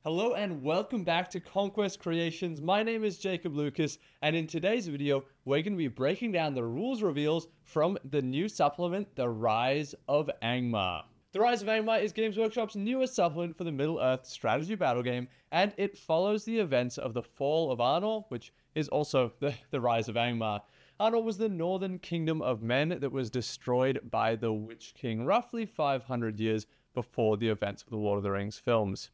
Hello and welcome back to Conquest Creations. My name is Jacob Lucas, and in today's video, we're going to be breaking down the rules reveals from the new supplement, the Rise of Angmar. The Rise of Angmar is Games Workshop's newest supplement for the Middle-earth strategy battle game, and it follows the events of the fall of Arnor, which is also the Rise of Angmar. Arnold was the northern kingdom of men that was destroyed by the Witch King roughly 500 years before the events of the Lord of the Rings films.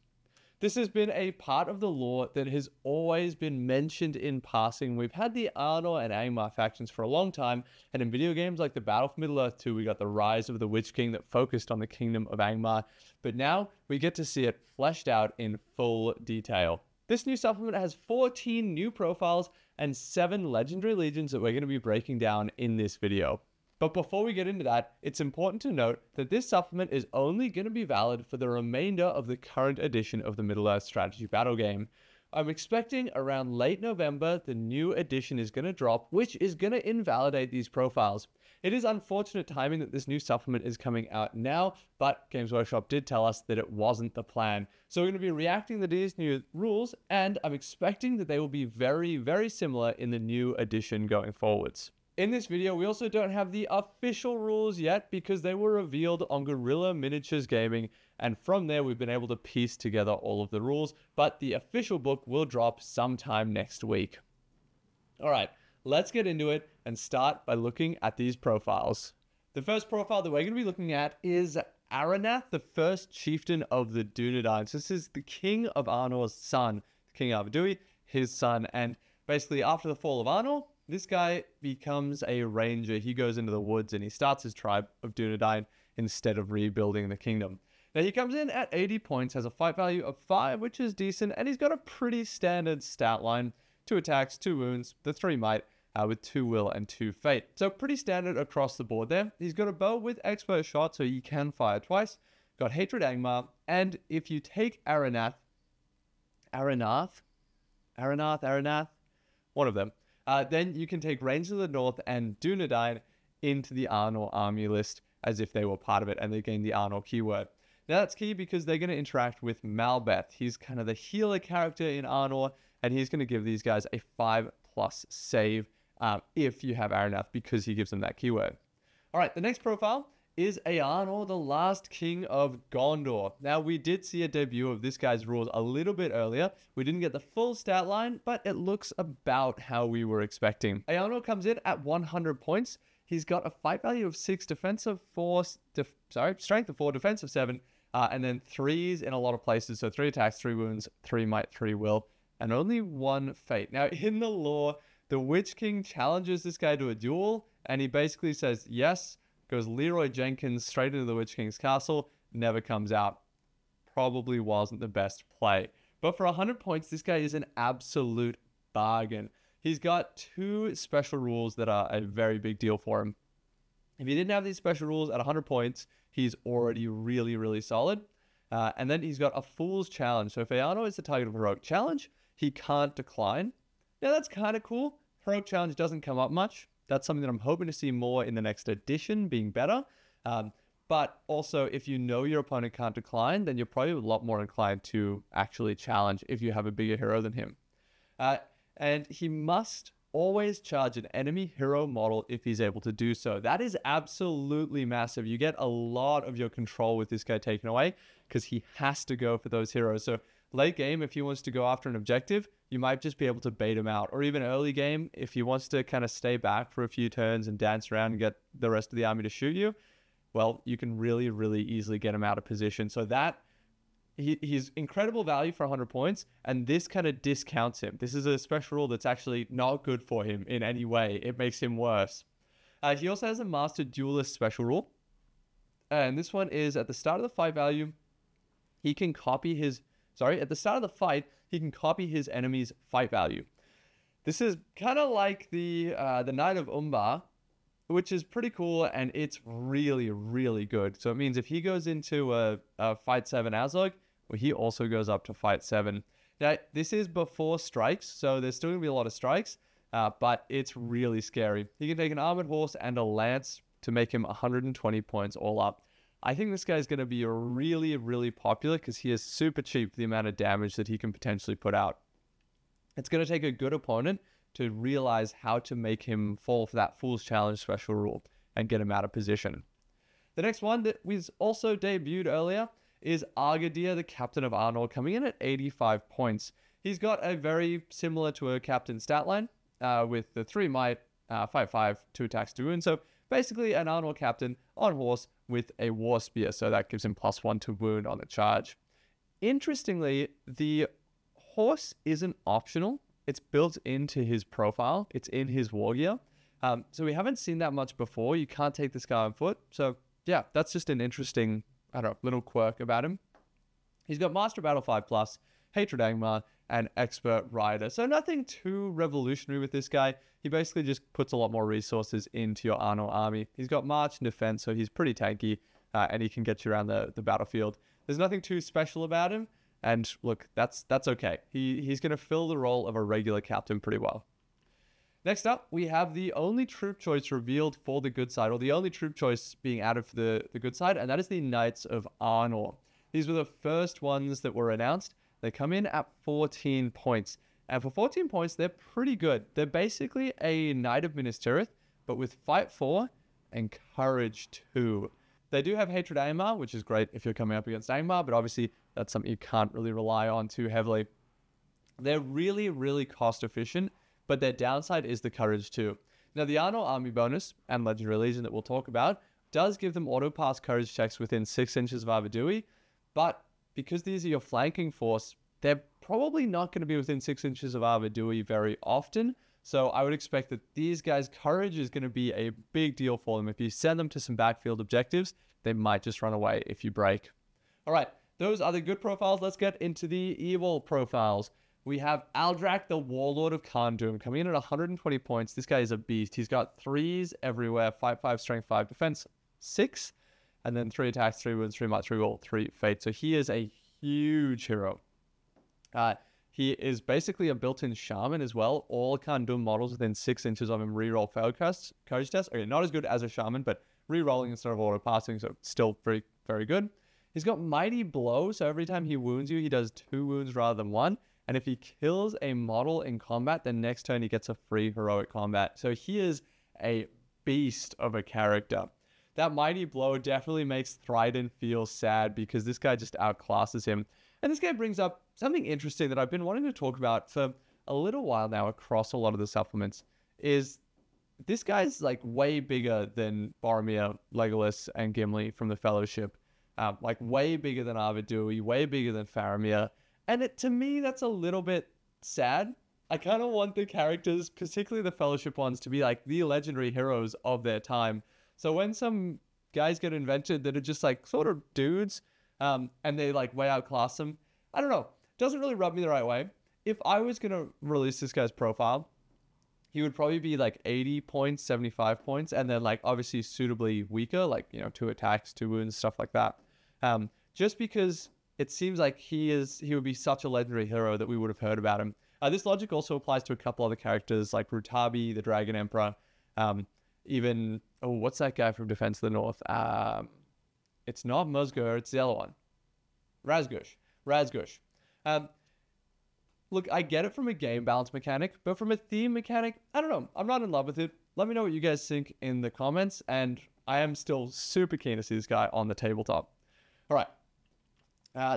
This has been a part of the lore that has always been mentioned in passing. We've had the Arnor and Angmar factions for a long time, and in video games like the Battle for Middle-earth 2, we got the Rise of the Witch King that focused on the kingdom of Angmar, but now we get to see it fleshed out in full detail. This new supplement has 14 new profiles and 7 legendary legions that we're going to be breaking down in this video. But before we get into that, it's important to note that this supplement is only going to be valid for the remainder of the current edition of the Middle-earth strategy battle game. I'm expecting around late November the new edition is going to drop, which is going to invalidate these profiles. It is unfortunate timing that this new supplement is coming out now, but Games Workshop did tell us that it wasn't the plan. So we're going to be reacting to these new rules, and I'm expecting that they will be very, very similar in the new edition going forwards. In this video, we also don't have the official rules yet because they were revealed on Guerrilla Miniatures Gaming, and from there we've been able to piece together all of the rules, but the official book will drop sometime next week. Alright, let's get into it and start by looking at these profiles. The first profile that we're going to be looking at is Aronth, the first chieftain of the Dunedain. So this is the king of Arnor's son, King Arvedui, his son, and basically after the fall of Arnor, this guy becomes a ranger. He goes into the woods and he starts his tribe of Dunedain instead of rebuilding the kingdom. Now he comes in at 80 points, has a fight value of 5, which is decent, and he's got a pretty standard stat line. 2 attacks, 2 wounds, the 3 might, with 2 will and 2 fate. So pretty standard across the board there. He's got a bow with expert shot, so he can fire twice. Got Hatred Angmar, and if you take Aronth, one of them, then you can take Rangers of the North and Dunedain into the Arnor army list as if they were part of it, and they gain the Arnor keyword. Now that's key because they're going to interact with Malbeth. He's kind of the healer character in Arnor, and he's going to give these guys a 5+ save if you have Aronth because he gives them that keyword. Alright, the next profile is Arnor, the last king of Condor. Now, we did see a debut of this guy's rules a little bit earlier. We didn't get the full stat line, but it looks about how we were expecting. Arnor comes in at 100 points. He's got a fight value of 6, strength of 4, defense of 7, and then 3s in a lot of places. So 3 attacks, 3 wounds, 3 might, 3 will, and only 1 fate. Now, in the lore, the Witch King challenges this guy to a duel, and he basically says yes, goes Leroy Jenkins straight into the Witch King's castle, never comes out. Probably wasn't the best play. But for 100 points, this guy is an absolute bargain. He's got 2 special rules that are a very big deal for him. If he didn't have these special rules at 100 points, he's already really, really solid. And then he's got a Fool's Challenge. So if Arnor is the target of a Heroic Challenge, he can't decline. Now that's kind of cool. Heroic Challenge doesn't come up much. That's something that I'm hoping to see more in the next edition, being better. But also, if you know your opponent can't decline, then you're probably a lot more inclined to actually challenge if you have a bigger hero than him. And he must always charge an enemy hero model if he's able to do so. That is absolutely massive. You get a lot of your control with this guy taken away because he has to go for those heroes. So late game, if he wants to go after an objective, you might just be able to bait him out. Or even early game, if he wants to kind of stay back for a few turns and dance around and get the rest of the army to shoot you, well, you can really, really easily get him out of position. So that, he's incredible value for 100 points, and this kind of discounts him. This is a special rule that's actually not good for him in any way. It makes him worse. He also has a Master Duelist special rule. And this one is at the start of the fight value, he can copy his... at the start of the fight, he can copy his enemy's fight value. This is kind of like the Knight of Umbar, which is pretty cool, and it's really, really good. So it means if he goes into a fight 7 Azog, well, he also goes up to fight 7. Now, this is before strikes, so there's still going to be a lot of strikes, but it's really scary. He can take an armored horse and a lance to make him 120 points all up. I think this guy's going to be really, really popular because he is super cheap for the amount of damage that he can potentially put out. It's going to take a good opponent to realize how to make him fall for that Fool's Challenge special rule and get him out of position. The next one that was also debuted earlier is Argadir, the captain of Arnold, coming in at 85 points. He's got a very similar to a captain stat line with the 3 might, 5/5, 2 attacks, 2 wounds. So basically an Arnold captain on horse with a war spear. So that gives him +1 to wound on the charge. Interestingly, the horse isn't optional. It's built into his profile. It's in his war gear. So we haven't seen that much before. You can't take this guy on foot. So yeah, that's just an interesting, I don't know, little quirk about him. He's got Master Battle 5+, Hatred Angmar, and Expert Rider. So nothing too revolutionary with this guy. He basically just puts a lot more resources into your Arnor army. He's got March and Defense, so he's pretty tanky, and he can get you around the battlefield. There's nothing too special about him, and look, that's okay. He's going to fill the role of a regular captain pretty well. Next up, we have the only troop choice revealed for the good side, or the only troop choice being added for the good side, and that is the Knights of Arnor. These were the first ones that were announced. They come in at 14 points. And for 14 points, they're pretty good. They're basically a Knight of Minas Tirith, but with Fight 4 and Courage 2. They do have Hatred Angmar, which is great if you're coming up against Angmar, but obviously that's something you can't really rely on too heavily. They're really, really cost efficient, but their downside is the Courage 2. Now, the Arnold Army bonus and Legendary Legion that we'll talk about does give them auto-pass Courage checks within 6 inches of Arvidui, but because these are your flanking force, they're probably not going to be within 6 inches of Arvidui very often. So I would expect that these guys' courage is going to be a big deal for them. If you send them to some backfield objectives, they might just run away if you break. All right, those are the good profiles. Let's get into the evil profiles. We have Aldra, the Warlord of Condor, coming in at 120 points. This guy is a beast. He's got 3s everywhere, 5/5, strength 5, defense 6, and then 3 attacks, 3 wounds, 3 might, 3 roll, 3 fate. So he is a huge hero. He is basically a built-in shaman as well. All Condor models within 6 inches of him reroll failed courage tests. Okay, not as good as a shaman, but rerolling instead of auto-passing, so still very, very good. He's got Mighty Blow, so every time he wounds you, he does 2 wounds rather than 1. And if he kills a model in combat, then next turn he gets a free heroic combat. So he is a beast of a character. That Mighty Blow definitely makes Thryden feel sad because this guy just outclasses him. And this guy brings up something interesting that I've been wanting to talk about for a little while now across a lot of the supplements, is this guy's like way bigger than Boromir, Legolas, and Gimli from the Fellowship. Like way bigger than Arvidui, way bigger than Faramir. And to me, that's a little bit sad. I kind of want the characters, particularly the Fellowship ones, to be like the legendary heroes of their time. So when some guys get invented that are just like sort of dudes, and they like way outclass them, I don't know. Doesn't really rub me the right way. If I was going to release this guy's profile, he would probably be like 80 points, 75 points, and then like obviously suitably weaker, like, 2 attacks, 2 wounds, stuff like that. Just because it seems like he would be such a legendary hero that we would have heard about him. This logic also applies to a couple other characters like Rutabi, the Dragon Emperor, even, what's that guy from Defense of the North? It's not Musgur, it's the other one. Razgush. Look, I get it from a game balance mechanic, but from a theme mechanic, I don't know. I'm not in love with it. Let me know what you guys think in the comments, and I am still super keen to see this guy on the tabletop. All right.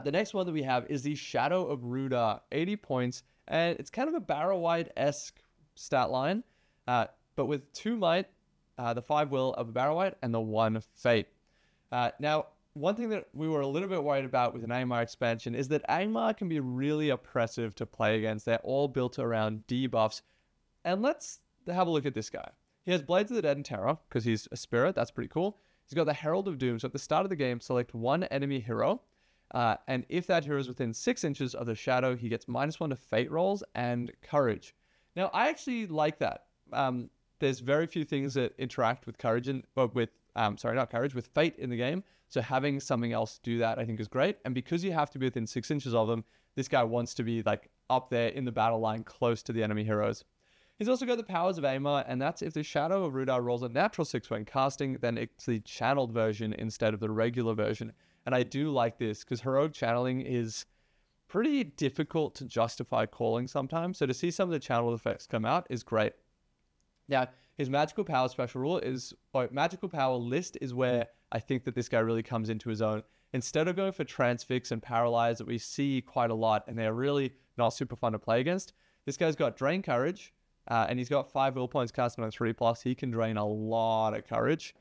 The next one that we have is the Shadow of Rudar, 80 points, and it's kind of a Barrow-White-esque stat line, but with 2 might, the 5 will of a Barrow-White, and the 1 fate. Now, one thing that we were a little bit worried about with an Angmar expansion is that Angmar can be really oppressive to play against. They're all built around debuffs. And let's have a look at this guy. He has Blades of the Dead and Terror, because he's a spirit. That's pretty cool. He's got the Herald of Doom. So at the start of the game, select 1 enemy hero. And if that hero is within 6 inches of the shadow, he gets -1 to fate rolls and courage. Now, I actually like that. There's very few things that interact with courage with fate in the game. So having something else do that, I think, is great. And because you have to be within 6 inches of them, this guy wants to be like up there in the battle line, close to the enemy heroes. He's also got the Powers of Angmar, and that's if the Shadow of Rudar rolls a natural 6 when casting, then it's the channeled version instead of the regular version. And I do like this, because heroic channeling is pretty difficult to justify calling sometimes, so to see some of the channeled effects come out is great. Now, his magical power special rule is, or magical power list is where I think that this guy really comes into his own. Instead of going for Transfix and Paralyze that we see quite a lot, and they're really not super fun to play against, this guy's got Drain Courage, and he's got 5 will points casting on 3+. He can drain a lot of courage.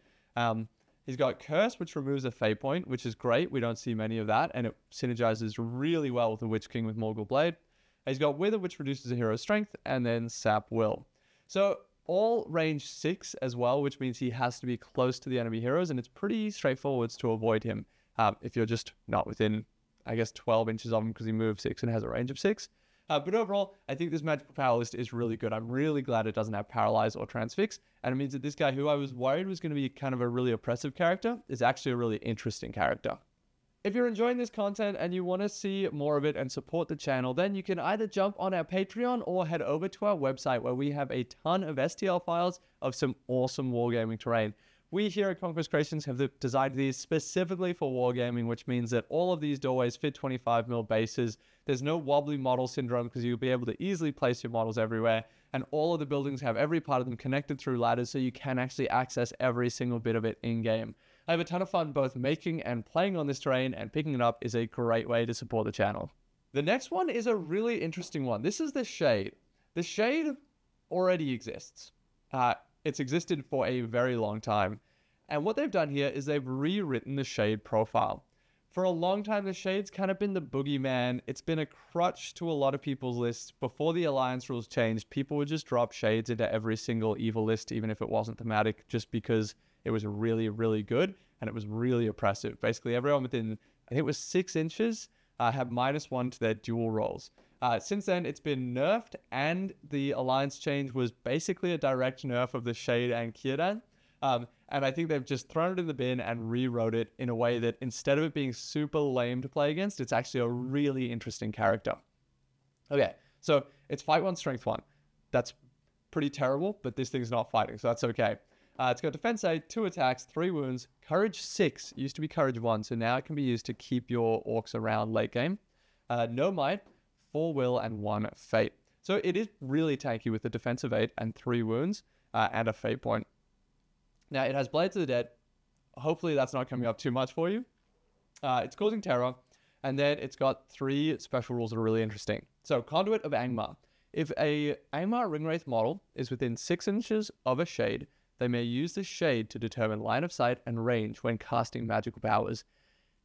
He's got Curse, which removes a fate point, which is great. We don't see many of that, and it synergizes really well with the Witch King with Morgul Blade. He's got Wither, which reduces a hero's strength, and then Sap Will. So all range 6 as well, which means he has to be close to the enemy heroes, and it's pretty straightforward to avoid him if you're just not within, I guess, 12 inches of him because he moves 6 and has a range of 6. But overall, I think this magical power list is really good. I'm really glad it doesn't have Paralyze or Transfix, and it means that this guy, who I was worried was going to be kind of a really oppressive character, is actually a really interesting character. If you're enjoying this content and you want to see more of it and support the channel, then you can either jump on our Patreon or head over to our website where we have a ton of STL files of some awesome Wargaming terrain. We here at Conquest Creations have designed these specifically for Wargaming, which means that all of these doorways fit 25mm bases. There's no wobbly model syndrome because you'll be able to easily place your models everywhere. And all of the buildings have every part of them connected through ladders, so you can actually access every single bit of it in-game. I have a ton of fun both making and playing on this terrain, and picking it up is a great way to support the channel. The next one is a really interesting one. This is the Shade. The Shade already exists. It's existed for a very long time. And what they've done here is they've rewritten the Shade profile. For a long time, the Shade's kind of been the boogeyman. It's been a crutch to a lot of people's lists. Before the Alliance rules changed, people would just drop Shades into every single evil list, even if it wasn't thematic, just because it was really, really good and it was really oppressive. Basically, everyone within, I think it was 6 inches, had -1 to their dual rolls. Since then, it's been nerfed, and the Alliance change was basically a direct nerf of the Shade and Kierdan. And I think they've just thrown it in the bin and rewrote it in a way that instead of it being super lame to play against, it's actually a really interesting character. Okay, so it's Fight 1, Strength 1. That's pretty terrible, but this thing's not fighting, so that's okay. It's got Defense 8, 2 attacks, 3 wounds, Courage 6. It used to be Courage 1, so now it can be used to keep your orcs around late game. No Might, 4 Will, and 1 Fate. So it is really tanky with the defensive 8 and 3 wounds and a fate point. Now, it has Blades of the Dead. Hopefully that's not coming up too much for you. It's causing terror. And then it's got 3 special rules that are really interesting. So, Conduit of Angmar. If a Angmar Ringwraith model is within 6 inches of a Shade, they may use the Shade to determine line of sight and range when casting magical powers.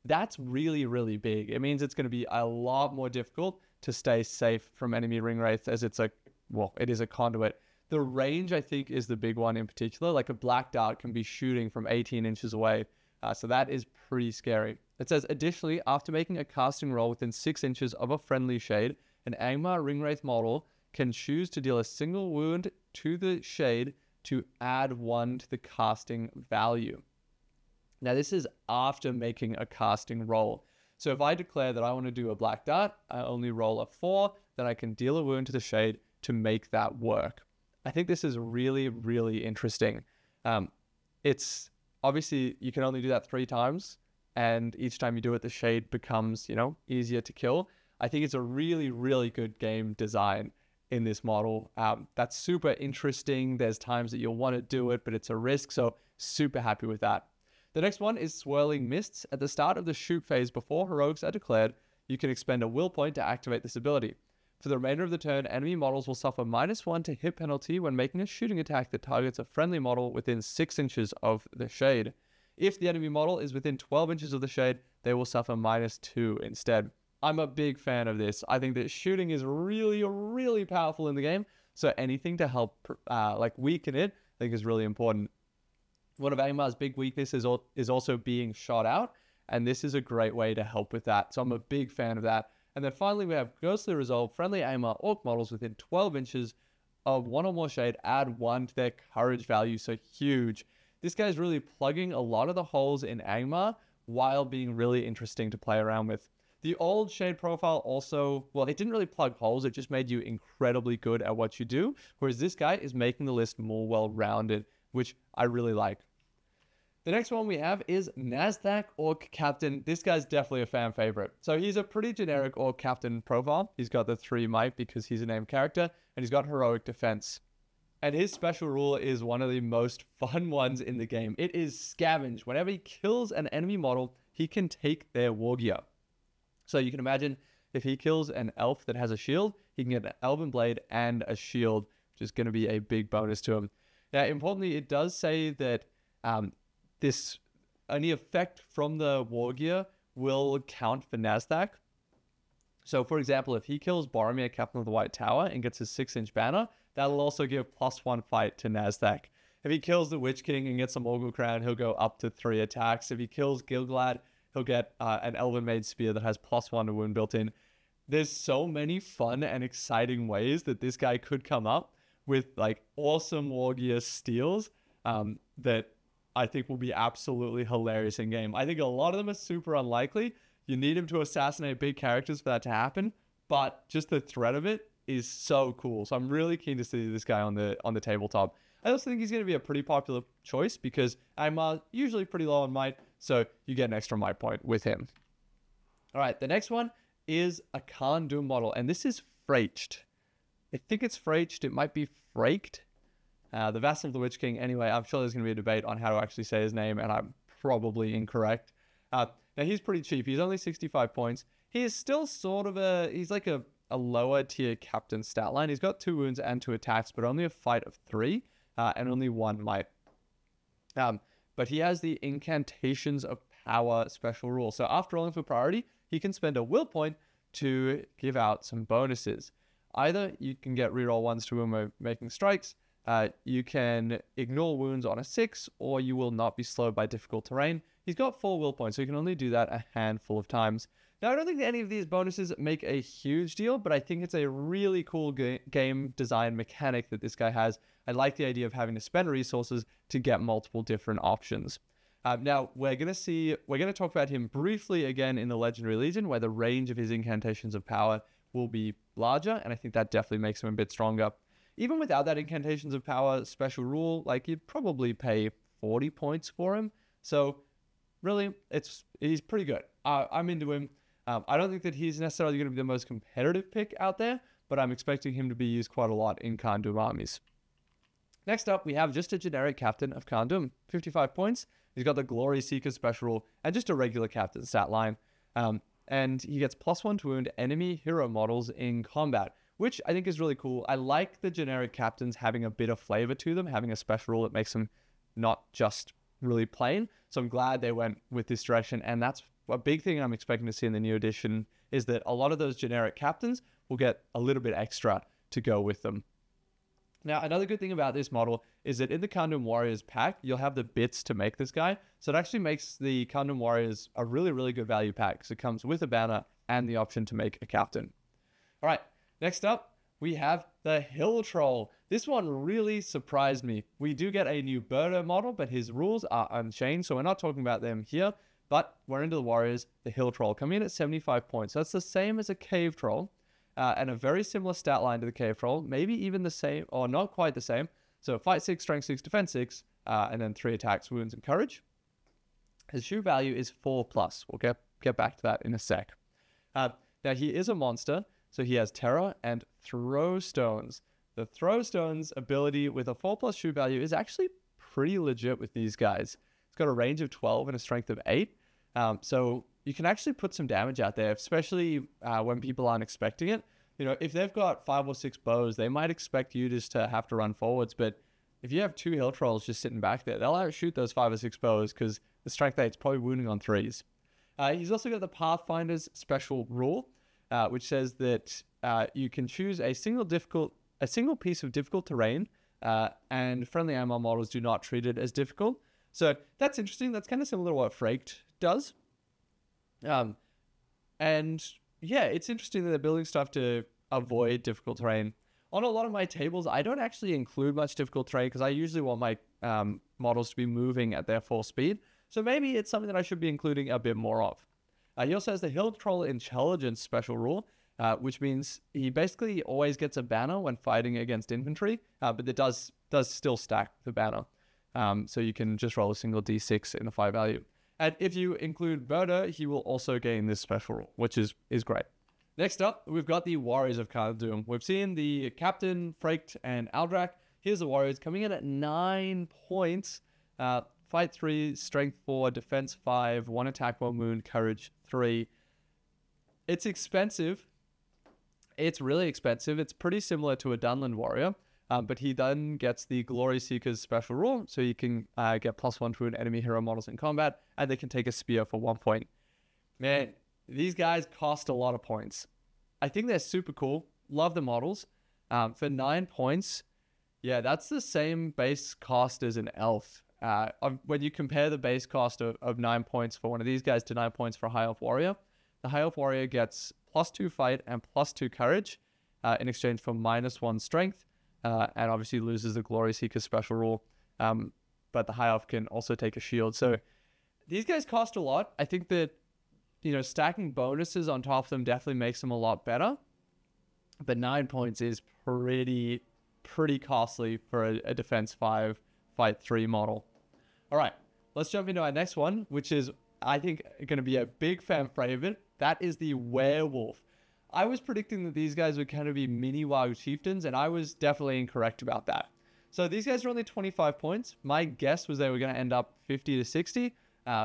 That's really, really big. It means it's going to be a lot more difficult to stay safe from enemy Ringwraiths, as it's a, well, it is a conduit. The range, I think, is the big one in particular. Like a Black Dart can be shooting from 18 inches away. So that is pretty scary. It says, additionally, after making a casting roll within 6 inches of a friendly Shade, an Angmar Ringwraith model can choose to deal a single wound to the Shade to add 1 to the casting value. Now, this is after making a casting roll. So if I declare that I want to do a Black Dart, I only roll a 4, then I can deal a wound to the Shade to make that work. I think this is really, really interesting. It's obviously, you can only do that 3 times, and each time you do it, the Shade becomes, easier to kill. I think it's a really, really good game design in this model. That's super interesting. There's times that you'll want to do it, but it's a risk, so super happy with that. The next one is Swirling Mists. At the start of the shoot phase before heroics are declared, you can expend a will point to activate this ability. For the remainder of the turn, enemy models will suffer -1 to hit penalty when making a shooting attack that targets a friendly model within 6 inches of the Shade. If the enemy model is within 12 inches of the Shade, they will suffer -2 instead. I'm a big fan of this. I think that shooting is really, really powerful in the game, so anything to help weaken it, I think is really important. One of Angmar's big weaknesses is also being shot out, and this is a great way to help with that, so I'm a big fan of that. And then finally, we have Ghostly Resolve. Friendly Angmar Orc models within 12 inches of 1 or more Shade add 1 to their courage value, so huge. This guy's really plugging a lot of the holes in Angmar while being really interesting to play around with. The old Shade profile also, well, it didn't really plug holes. It just made you incredibly good at what you do. Whereas this guy is making the list more well-rounded, which I really like. The next one we have is NASDAQ Orc Captain. This guy's definitely a fan favorite. So he's a pretty generic Orc Captain profile. He's got the 3 might because he's a named character, and he's got heroic defense. And his special rule is one of the most fun ones in the game. It is Scavenge. Whenever he kills an enemy model, he can take their war gear. So you can imagine if he kills an elf that has a shield, he can get an elven blade and a shield, which is going to be a big bonus to him. Now, importantly, it does say that any effect from the war gear will count for NASDAQ. So, for example, if he kills Boromir, Captain of the White Tower, and gets his 6-inch banner, that'll also give +1 fight to NASDAQ. If he kills the Witch King and gets a Morgul Crown, he'll go up to 3 attacks. If he kills Gilgalad, he'll get an Elven Made Spear that has +1 to wound built in. There's so many fun and exciting ways that this guy could come up with like awesome war gear steals that I think will be absolutely hilarious in game. I think a lot of them are super unlikely. You need him to assassinate big characters for that to happen, but just the threat of it is so cool. So I'm really keen to see this guy on the tabletop. I also think he's going to be a pretty popular choice because I'm usually pretty low on might, so you get an extra might point with him. All right, the next one is a Khan Doom model, and this is Freached. I think it's Freached. It might be Fraked. The Vassal of the Witch King. Anyway, I'm sure there's going to be a debate on how to actually say his name, and I'm probably incorrect. Now, he's pretty cheap. He's only 65 points. He is still sort of he's like a lower tier captain stat line. He's got 2 wounds and 2 attacks, but only a fight of 3 and only 1 might. But he has the Incantations of Power special rule. So after rolling for priority, he can spend a will point to give out some bonuses. Either you can get reroll 1s to when making strikes, you can ignore wounds on a 6, or you will not be slowed by difficult terrain. He's got 4 will points, so you can only do that a handful of times. Now, I don't think that any of these bonuses make a huge deal, but I think it's a really cool game design mechanic that this guy has. I like the idea of having to spend resources to get multiple different options. Now, we're going to talk about him briefly again in the Legendary Legion, where the range of his Incantations of Power will be larger, and I think that definitely makes him a bit stronger. Even without that Incantations of Power special rule, like, you'd probably pay 40 points for him. So, really, he's pretty good. I'm into him. I don't think that he's necessarily going to be the most competitive pick out there, but I'm expecting him to be used quite a lot in Khan Doom armies. Next up, we have just a generic captain of Khan Doom, 55 points. He's got the Glory Seeker special rule and just a regular captain stat line. And he gets +1 to wound enemy hero models in combat, which I think is really cool. I like the generic captains having a bit of flavor to them, having a special rule that makes them not just really plain. So I'm glad they went with this direction, and that's a big thing I'm expecting to see in the new edition, is that a lot of those generic captains will get a little bit extra to go with them. Now, another good thing about this model is that in the Khan Doom Warriors pack, you'll have the bits to make this guy. So it actually makes the Khan Doom Warriors a really, really good value pack, because it comes with a banner and the option to make a captain. All right, next up, we have the Hill Troll. This one really surprised me. We do get a new Berto model, but his rules are unchanged, so we're not talking about them here. But we're into the Warriors, the Hill Troll, coming in at 75 points. So that's the same as a Cave Troll, and a very similar stat line to the Cave Troll, maybe even the same, or not quite the same. So fight 6, strength 6, defense 6, and then 3 attacks, wounds, and courage. His shoe value is 4+. We'll get back to that in a sec. Now, he is a monster, so he has Terror and Throw Stones. The Throw Stones ability with a 4+ shoe value is actually pretty legit with these guys. It's got a range of 12 and a strength of 8. So you can actually put some damage out there, especially when people aren't expecting it. You know, if they've got 5 or 6 bows, they might expect you just to have to run forwards. But if you have 2 Hill Trolls just sitting back there, they'll outshoot those 5 or 6 bows, because the strength 8 is probably wounding on 3s. He's also got the Pathfinder's special rule, which says that you can choose a single piece of difficult terrain, and friendly AMR models do not treat it as difficult. So that's interesting. That's kind of similar to what Fraked does. And yeah, it's interesting that they're building stuff to avoid difficult terrain. On a lot of my tables, I don't actually include much difficult terrain, because I usually want my models to be moving at their full speed. So maybe it's something that I should be including a bit more of. He also has the Hill Troll Intelligence special rule, which means he basically always gets a banner when fighting against infantry, but it does still stack the banner. So you can just roll a single d6 in a 5 value. And if you include Bertos, he will also gain this special rule, which is great. Next up, we've got the Warriors of Khazad-dûm. We've seen the Captain, Fraked, and Aldra. Here's the Warriors coming in at 9 points. Fight 3, Strength 4, Defense 5, 1 attack, 1 wound, Courage 3. It's expensive. It's really expensive. It's pretty similar to a Dunland Warrior, but he then gets the Glory Seeker's special rule, so you can get +1 to an enemy hero models in combat, and they can take a spear for 1 point. Man, these guys cost a lot of points. I think they're super cool. Love the models. For 9 points, yeah, that's the same base cost as an elf. When you compare the base cost of 9 points for one of these guys to 9 points for a High Elf Warrior, the High Elf Warrior gets +2 fight and +2 courage in exchange for -1 strength, and obviously loses the Glory Seeker special rule. But the High Elf can also take a shield. So these guys cost a lot. I think that, you know, stacking bonuses on top of them definitely makes them a lot better. But 9 points is pretty costly for a Defense 5, Fight 3 model. All right, let's jump into our next one, which is, I think, going to be a big fan favorite. That is the Werewolf. I was predicting that these guys would kind of be mini W Chieftains, and I was definitely incorrect about that. So these guys are only 25 points. My guess was they were going to end up 50 to 60.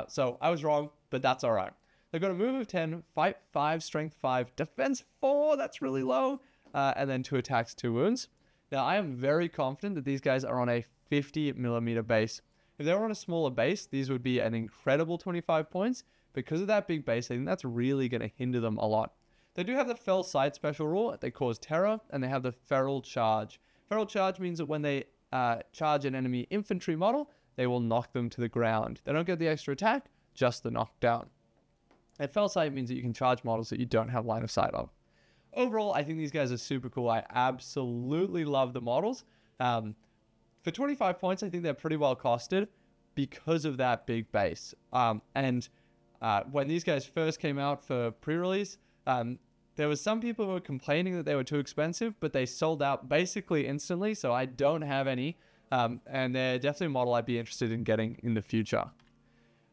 So I was wrong, but that's all right. They've got a move of 10, fight 5, strength 5, defense 4, that's really low, and then 2 attacks, 2 wounds. Now, I am very confident that these guys are on a 50mm base. If they were on a smaller base, these would be an incredible 25 points. Because of that big base, I think that's really going to hinder them a lot. They do have the Fell Sight special rule. They cause terror, and they have the Feral Charge. Feral Charge means that when they charge an enemy infantry model, they will knock them to the ground. They don't get the extra attack, just the knockdown. And Fell Sight means that you can charge models that you don't have line of sight of. Overall, I think these guys are super cool. I absolutely love the models. For 25 points, I think they're pretty well costed because of that big base. When these guys first came out for pre-release, there was some people who were complaining that they were too expensive, but they sold out basically instantly, so I don't have any. And they're definitely a model I'd be interested in getting in the future.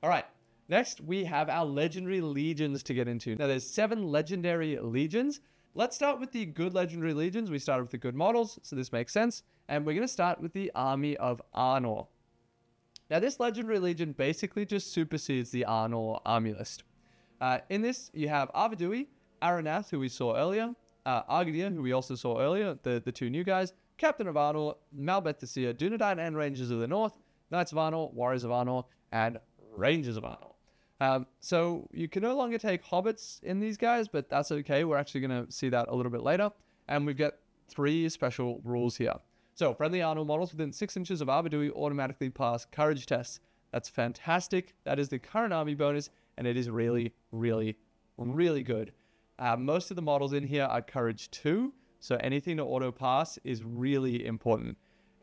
All right, next we have our Legendary Legions to get into. Now there's 7 Legendary Legions. Let's start with the good Legendary Legions. We started with the good models, so this makes sense. And we're going to start with the Army of Arnor. Now, this Legendary Legion basically just supersedes the Arnor army list. In this, you have Arvidui, Aronth, who we saw earlier, Argadir, who we also saw earlier, the 2 new guys, Captain of Arnor, Malbeth the Seer, Dunedain and Rangers of the North, Knights of Arnor, Warriors of Arnor, and Rangers of Arnor. So you can no longer take hobbits in these guys, but that's okay. We're actually going to see that a little bit later. And we've got 3 special rules here. So friendly Arnold models within 6 inches of Arvidui automatically pass courage tests. That's fantastic. That is the current army bonus, and it is really, really, really good. Most of the models in here are courage 2, so anything to auto pass is really important.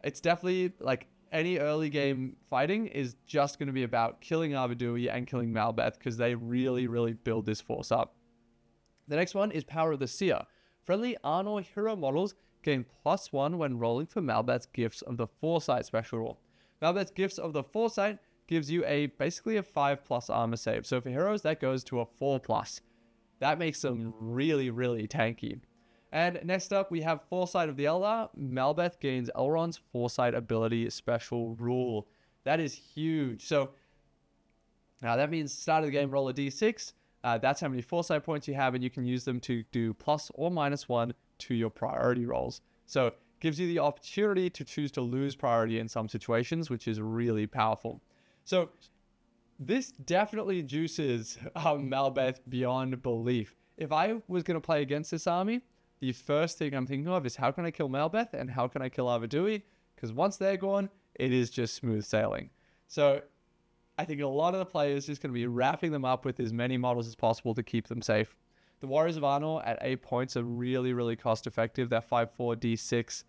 It's definitely like any early game fighting is just going to be about killing Arvidui and killing Malbeth because they really, really build this force up. The next one is Power of the Seer. Friendly Arnor hero models gain +1 when rolling for Malbeth's Gifts of the Foresight special rule. Malbeth's Gifts of the Foresight gives you basically a 5+ armor save. So for heroes, that goes to a 4+. That makes them really, really tanky. And next up, we have Foresight of the Eldar. Malbeth gains Elrond's Foresight ability special rule. That is huge. So now that means start of the game, roll a d6. That's how many Foresight points you have, and you can use them to do + or -1 to your priority rolls. So it gives you the opportunity to choose to lose priority in some situations, which is really powerful. So this definitely juices Malbeth beyond belief. If I was going to play against this army, the first thing I'm thinking of is how can I kill Malbeth and how can I kill Arvidui? Because once they're gone, it is just smooth sailing. So I think a lot of the players are just going to be wrapping them up with as many models as possible to keep them safe. The Warriors of Arnor at 8 points are really, really cost effective. They're 5/4 D6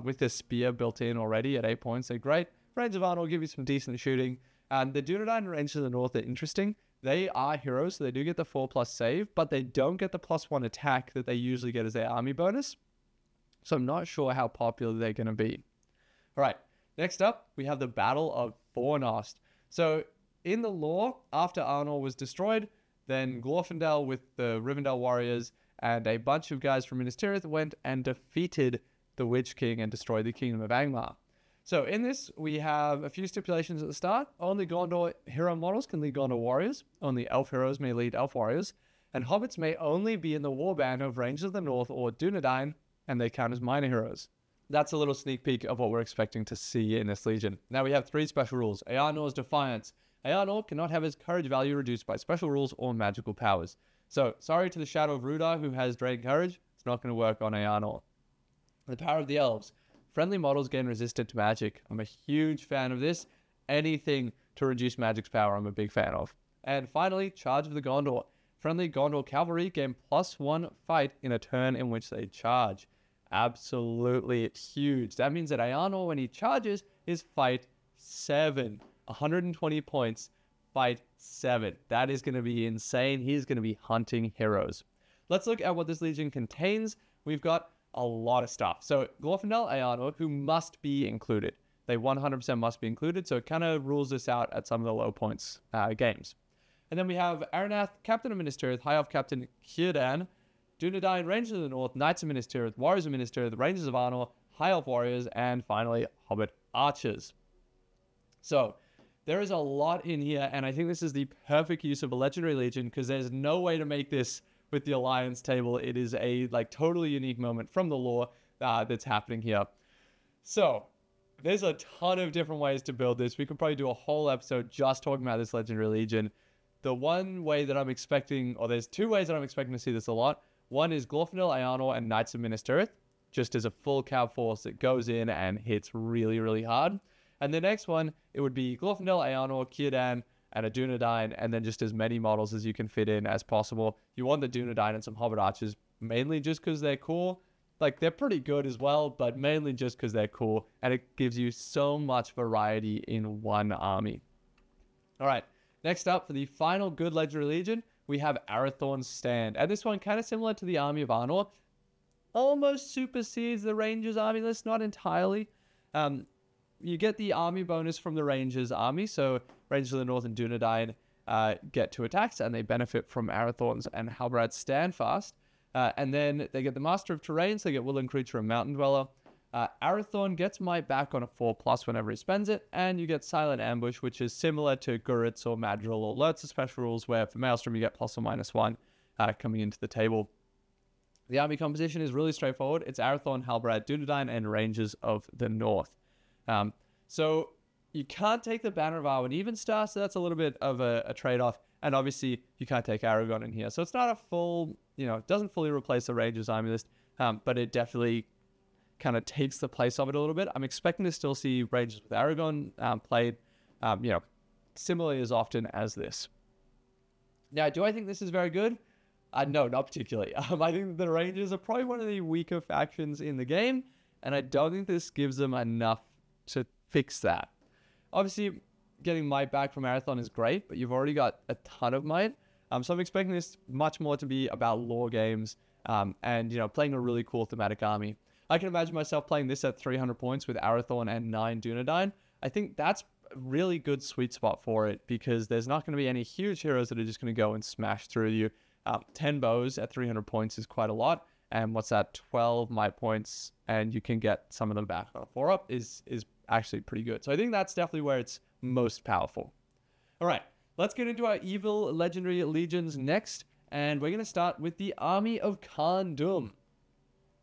with the spear built in already at 8 points. They're great. Rangers of Arnor give you some decent shooting. And the Dunedain and Rangers of the North are interesting They are heroes, so they do get the 4+ save, but they don't get the +1 attack that they usually get as their army bonus. So I'm not sure how popular they're going to be. All right, next up, we have the Battle of Fornost. So in the lore, after Arnold was destroyed, then Glorfindel with the Rivendell warriors and a bunch of guys from Minas Tirith went and defeated the Witch King and destroyed the Kingdom of Angmar. So in this, we have a few stipulations at the start. Only Gondor hero models can lead Gondor warriors. Only elf heroes may lead elf warriors. And hobbits may only be in the warband of Rangers of the North or Dunedain, and they count as minor heroes. That's a little sneak peek of what we're expecting to see in this Legion. Now we have 3 special rules. Earnor's Defiance. Arnold cannot have his courage value reduced by special rules or magical powers. So, sorry to the Shadow of Rudar who has drained courage. It's not going to work on Arnold. The Power of the Elves. Friendly models gain resistant to magic. I'm a huge fan of this. Anything to reduce magic's power, I'm a big fan of. And finally, Charge of the Gondor. Friendly Gondor cavalry gain +1 fight in a turn in which they charge. Absolutely huge. That means that Arnold, when he charges, is fight 7. 120 points, fight 7. That is going to be insane. He's going to be hunting heroes. Let's look at what this Legion contains. We've got a lot of stuff. So Glorfindel, Arnold, who must be included. They 100% must be included, so it kind of rules this out at some of the low points games. And then we have Aronth, Captain of Minas Tirith, High Elf Captain Círdan, Dunedain, Rangers of the North, Knights of Minas Tirith, Warriors of Minas Tirith, Rangers of Arnor, High Elf Warriors, and finally, Hobbit Archers. So, there is a lot in here, and I think this is the perfect use of a Legendary Legion, because there's no way to make this with the Alliance table. It is a totally unique moment from the lore that's happening here. So, there's a ton of different ways to build this. We could probably do a whole episode just talking about this Legendary Legion. The one way that I'm expecting, or there's 2 ways that I'm expecting to see this a lot. One is Glorfindel, Arnor, and Knights of Minas Tirith, just as a full cav force that goes in and hits really, really hard. And the next one, it would be Glorfindel, Arnor, Círdan, and a Dunedain, and then just as many models as you can fit in as possible. You want the Dunedain and some Hobbit Archers, mainly just because they're cool. They're pretty good as well, but mainly just because they're cool, and it gives you so much variety in one army. All right, next up, for the final good Legendary Legion, we have Arathorn's Stand. And this one, kind of similar to the Army of Arnor, almost supersedes the Rangers army list, not entirely. You get the army bonus from the Rangers army, so Rangers of the North and Dunedain get 2 attacks, and they benefit from Arathorn's and Halbrad's Standfast. And then they get the Master of Terrain, so they get Woodland Creature and Mountain Dweller. Arathorn gets Might back on a 4+ whenever he spends it, and you get Silent Ambush, which is similar to Guritz or Madril or Lurtz's special rules, where for Maelstrom you get +or-1 coming into the table. The army composition is really straightforward. It's Arathorn, Halbrad, Dunedain, and Rangers of the North. So you can't take the Banner of Arwen Evenstar, so that's a little bit of a trade-off. And obviously, you can't take Aragorn in here. So it's not a full, it doesn't fully replace the Rangers army list, but it definitely kind of takes the place of it a little bit. I'm expecting to still see Rangers with Aragorn played, similarly as often as this. Now, do I think this is very good? No, not particularly. I think the Rangers are probably one of the weaker factions in the game, and I don't think this gives them enough to fix that. Obviously, getting Might back from Arathorn is great, but you've already got a ton of Might. So I'm expecting this much more to be about lore games and, playing a really cool thematic army. I can imagine myself playing this at 300 points with Arathorn and 9 Dunedain. I think that's a really good sweet spot for it, because there's not going to be any huge heroes that are just going to go and smash through you. 10 bows at 300 points is quite a lot. And what's that? 12 Might points, and you can get some of them back on a 4-up is actually pretty good. So I think that's definitely where it's most powerful. All right, let's get into our evil Legendary Legions next. And we're going to start with the Army of Khand Dûm.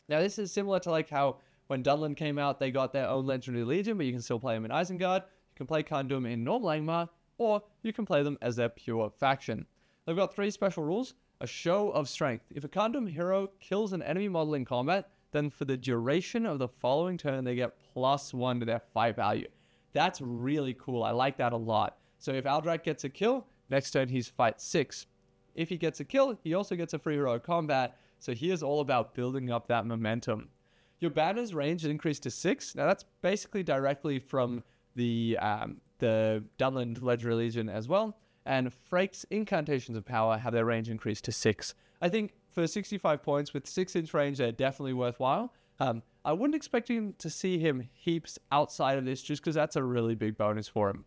Now, this is similar to how when Dunland came out, they got their own Legendary Legion, but you can still play them in Isengard. You can play Khand Dûm in normal Angmar, or you can play them as their pure faction. They've got 3 special rules. A Show of Strength. If a Khand Dûm hero kills an enemy model in combat, then for the duration of the following turn, they get +1 to their fight value. That's really cool. I like that a lot. So if Aldra gets a kill, next turn he's fight 6. If he gets a kill, he also gets a free heroic combat. So he is all about building up that momentum. Your banner's range is increased to 6. Now that's basically directly from the Dunland Legendary Legion as well. and Freyk's Incantations of Power have their range increased to 6. I think for 65 points with 6-inch range, they're definitely worthwhile. I wouldn't expect him to see him heaps outside of this just because that's a really big bonus for him.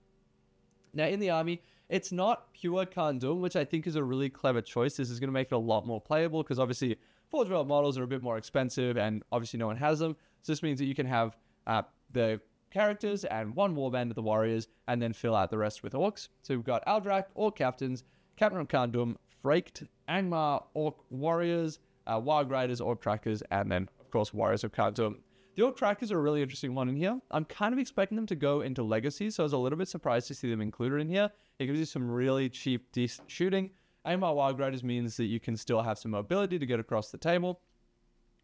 Now, in the army, it's not pure Condor, which I think is a really clever choice. This is going to make it a lot more playable because obviously Forge World models are a bit more expensive and obviously no one has them. So this means that you can have the characters and one warband of the warriors and then fill out the rest with orcs. So we've got Aldra, Orc Captains, Captain of Condom, Fraked, Angmar, Orc Warriors, Wild Riders, Orc Trackers, and then, of course, Warriors of Condom. The Orc Trackers are a really interesting one in here. I'm kind of expecting them to go into Legacy, so I was a little bit surprised to see them included in here. It gives you some really cheap, decent shooting. Angmar Wild Riders means that you can still have some mobility to get across the table,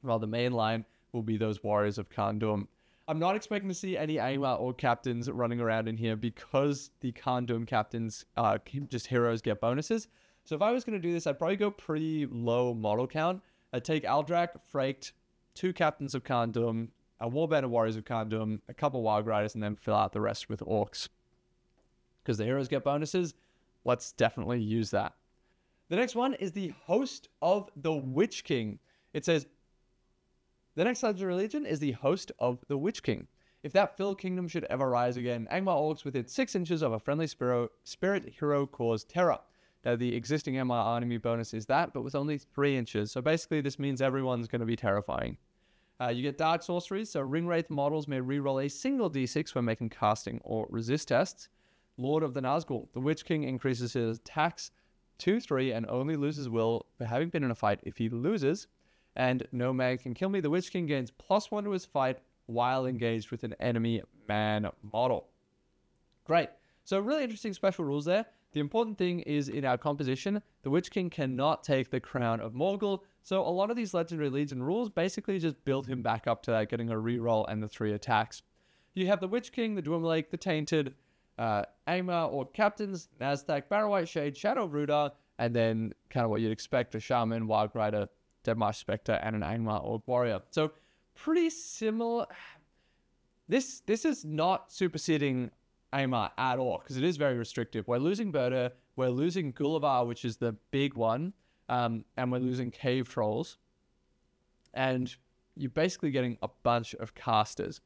while the main line will be those Warriors of Condom. I'm not expecting to see any Angmar or captains running around in here because the Condom captains, just heroes, get bonuses. So if I was going to do this, I'd probably go pretty low model count. I'd take Aldrak, Fraked, 2 captains of Condom, a warband of Warriors of Condom, a couple Wild Riders, and then fill out the rest with Orcs. Because the heroes get bonuses, let's definitely use that. The next one is the Host of the Witch King. It says, the next legendary legion is the Host of the Witch King. If that filled kingdom should ever rise again, Angmar orcs within 6 inches of a friendly spirit hero cause terror. Now, the existing Angmar enemy bonus is that, but with only 3 inches. So basically, this means everyone's going to be terrifying. You get Dark Sorceries, so Ring Wraith models may reroll a single d6 when making casting or resist tests. Lord of the Nazgul. The Witch King increases his attacks 2-3 and only loses will for having been in a fight if he loses. And no man can kill me. The Witch King gains +1 to his fight while engaged with an enemy man model. Great. So really interesting special rules there. The important thing is in our composition, the Witch King cannot take the Crown of Morgul. So a lot of these Legendary Legion rules basically just build him back up to that, getting a reroll and the 3 attacks. You have the Witch King, the Dwimlake, the Tainted, Angmar or Captains, NASDAQ, Barrow-White Shade, Shadow of Rudar, and then kind of what you'd expect, a Shaman, Wild Rider, Deadmarsh Spectre, and an Angmar Orc Warrior. So pretty similar. This is not superseding Angmar at all, because it is very restrictive. We're losing Berta, we're losing Gullivar, which is the big one, and we're losing Cave Trolls. And you're basically getting a bunch of casters.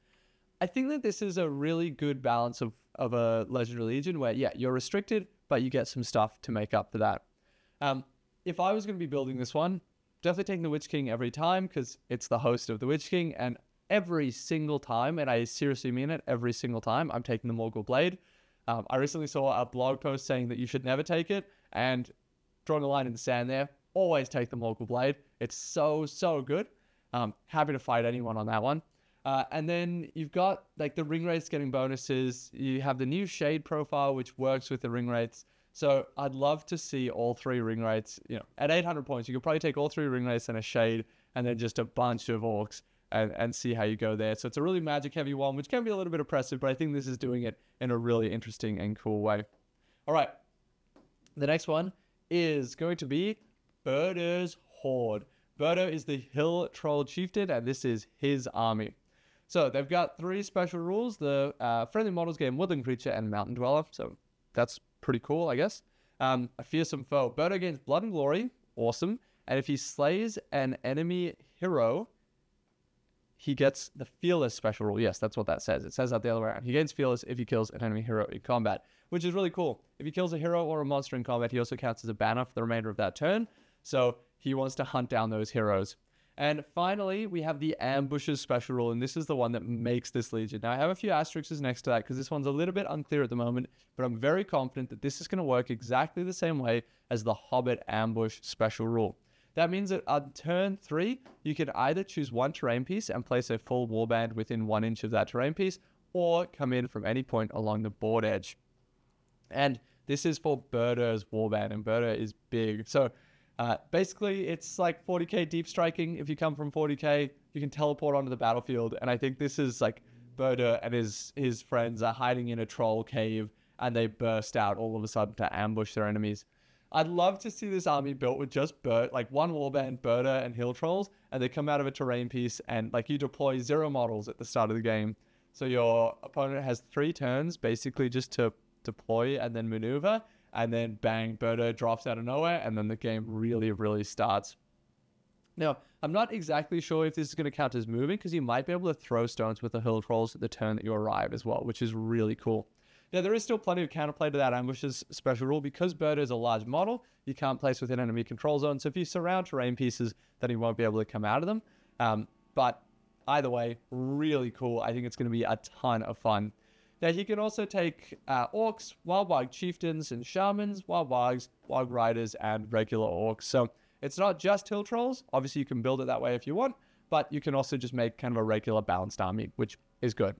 I think that this is a really good balance of a Legendary Legion where, yeah, you're restricted, but you get some stuff to make up for that. If I was going to be building this one, definitely taking the Witch King every time because it's the host of the Witch King, and every single time, and I seriously mean it, every single time, I'm taking the Morgul Blade. I recently saw a blog post saying that you should never take it, and drawing a line in the sand there, always take the Morgul Blade. It's so, so good. Happy to fight anyone on that one. And then you've got like the Ring Wraiths getting bonuses. You have the new Shade profile, which works with the Ring Wraiths. So I'd love to see all 3 Ring Wraiths. You know, at 800 points, you could probably take all 3 Ring Wraiths and a Shade, and then just a bunch of Orcs, and see how you go there. So it's a really magic heavy one, which can be a little bit oppressive, but I think this is doing it in a really interesting and cool way. All right. The next one is going to be Bertos Horde. Berto is the Hill Troll Chieftain, and this is his army. So they've got 3 special rules. The friendly models gain Woodland Creature and Mountain Dweller. So that's pretty cool, I guess. A fearsome foe. Berto gains Blood and Glory. Awesome. And if he slays an enemy hero, he gets the Fearless special rule. Yes, that's what that says. It says that the other way around. He gains Fearless if he kills an enemy hero in combat, which is really cool. If he kills a hero or a monster in combat, he also counts as a banner for the remainder of that turn. So he wants to hunt down those heroes. And finally, we have the Ambushes special rule, and this is the one that makes this Legion. Now, I have a few asterisks next to that because this one's a little bit unclear at the moment, but I'm very confident that this is going to work exactly the same way as the Hobbit Ambush special rule. That means that on turn 3, you can either choose 1 terrain piece and place a full warband within 1 inch of that terrain piece, or come in from any point along the board edge. And this is for Berto's warband, and Berto is big. So basically, it's like 40k deep striking. If you come from 40k, you can teleport onto the battlefield. And I think this is like Berto and his friends are hiding in a troll cave, and they burst out all of a sudden to ambush their enemies. I'd love to see this army built with just like 1 warband, Berto, and hill trolls, and they come out of a terrain piece, and like you deploy 0 models at the start of the game. So your opponent has 3 turns basically just to deploy and then maneuver, and then bang, Berto drops out of nowhere, and then the game really starts. Now, I'm not exactly sure if this is going to count as moving, because you might be able to throw stones with the hill trolls at the turn that you arrive as well, which is really cool. Now, there is still plenty of counterplay to that Ambush's special rule. Because Berto is a large model, you can't place within enemy control zone, so if you surround terrain pieces, then he won't be able to come out of them. But either way, really cool. I think it's going to be a ton of fun. Now, he can also take orcs, wild Warg chieftains and shamans, wild wargs, warg riders, and regular orcs. So it's not just hill trolls. Obviously, you can build it that way if you want, but you can also just make kind of a regular balanced army, which is good.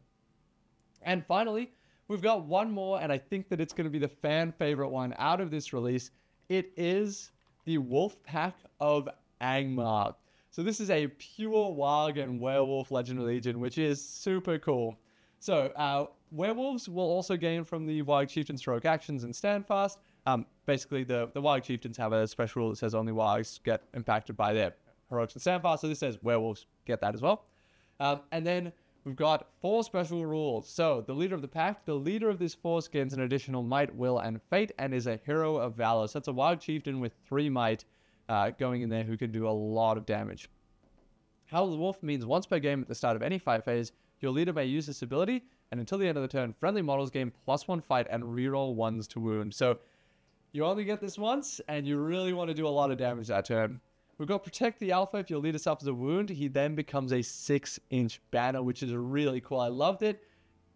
And finally, we've got one more, and I think that it's going to be the fan favorite one out of this release. It is the Wolf Pack of Angmar. So this is a pure Warg and Werewolf Legion, which is super cool. So werewolves will also gain from the Warg Chieftain stroke actions and stand fast. Basically, the Warg Chieftains have a special rule that says only Wargs get impacted by their heroics and stand fast. So this says werewolves get that as well. And then we've got 4 special rules. So the leader of the pack, the leader of this force gains an additional might, will, and fate, and is a hero of valor. So that's a Warg Chieftain with 3 might going in there who can do a lot of damage. Howl the Wolf means once per game at the start of any fight phase, your leader may use this ability, and until the end of the turn, friendly models gain +1 fight and reroll 1s to wound. So you only get this once, and you really want to do a lot of damage that turn. We've got Protect the Alpha. If your leader suffers a wound, he then becomes a 6-inch banner, which is really cool. I loved it.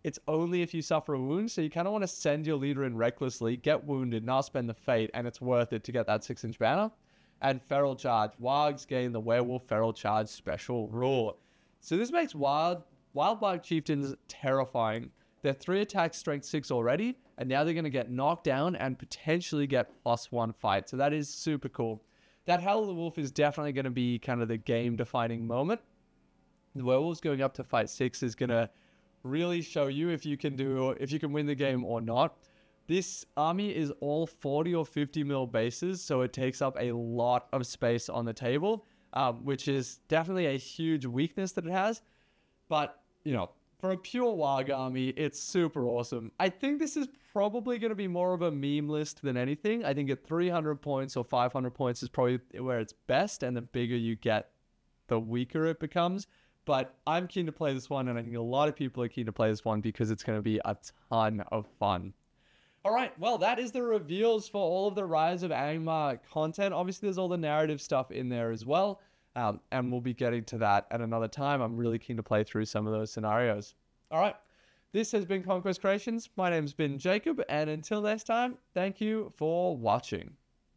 It's only if you suffer a wound, so you kind of want to send your leader in recklessly, get wounded, not spend the fate, and it's worth it to get that 6-inch banner. And Feral Charge. Wargs gain the Werewolf Feral Charge special rule. So this makes Wild Warg Chieftains terrifying. They're 3 attack strength 6 already, and now they're going to get knocked down and potentially get +1 fight. So that is super cool. That Howl of the Wolf is definitely going to be kind of the game-defining moment. The werewolves going up to fight 6 is going to really show you if you can win the game or not. This army is all 40 or 50 mil bases, so it takes up a lot of space on the table, which is definitely a huge weakness that it has. But, you know, for a pure Warg army, it's super awesome. I think this is probably going to be more of a meme list than anything. I think at 300 points or 500 points is probably where it's best, and the bigger you get, the weaker it becomes. But I'm keen to play this one, and I think a lot of people are keen to play this one because it's going to be a ton of fun. All right, well, that is the reveals for all of the Rise of Angmar content. Obviously, there's all the narrative stuff in there as well, and we'll be getting to that at another time. I'm really keen to play through some of those scenarios. All right, this has been Conquest Creations. My name's been Jacob, and until next time, thank you for watching.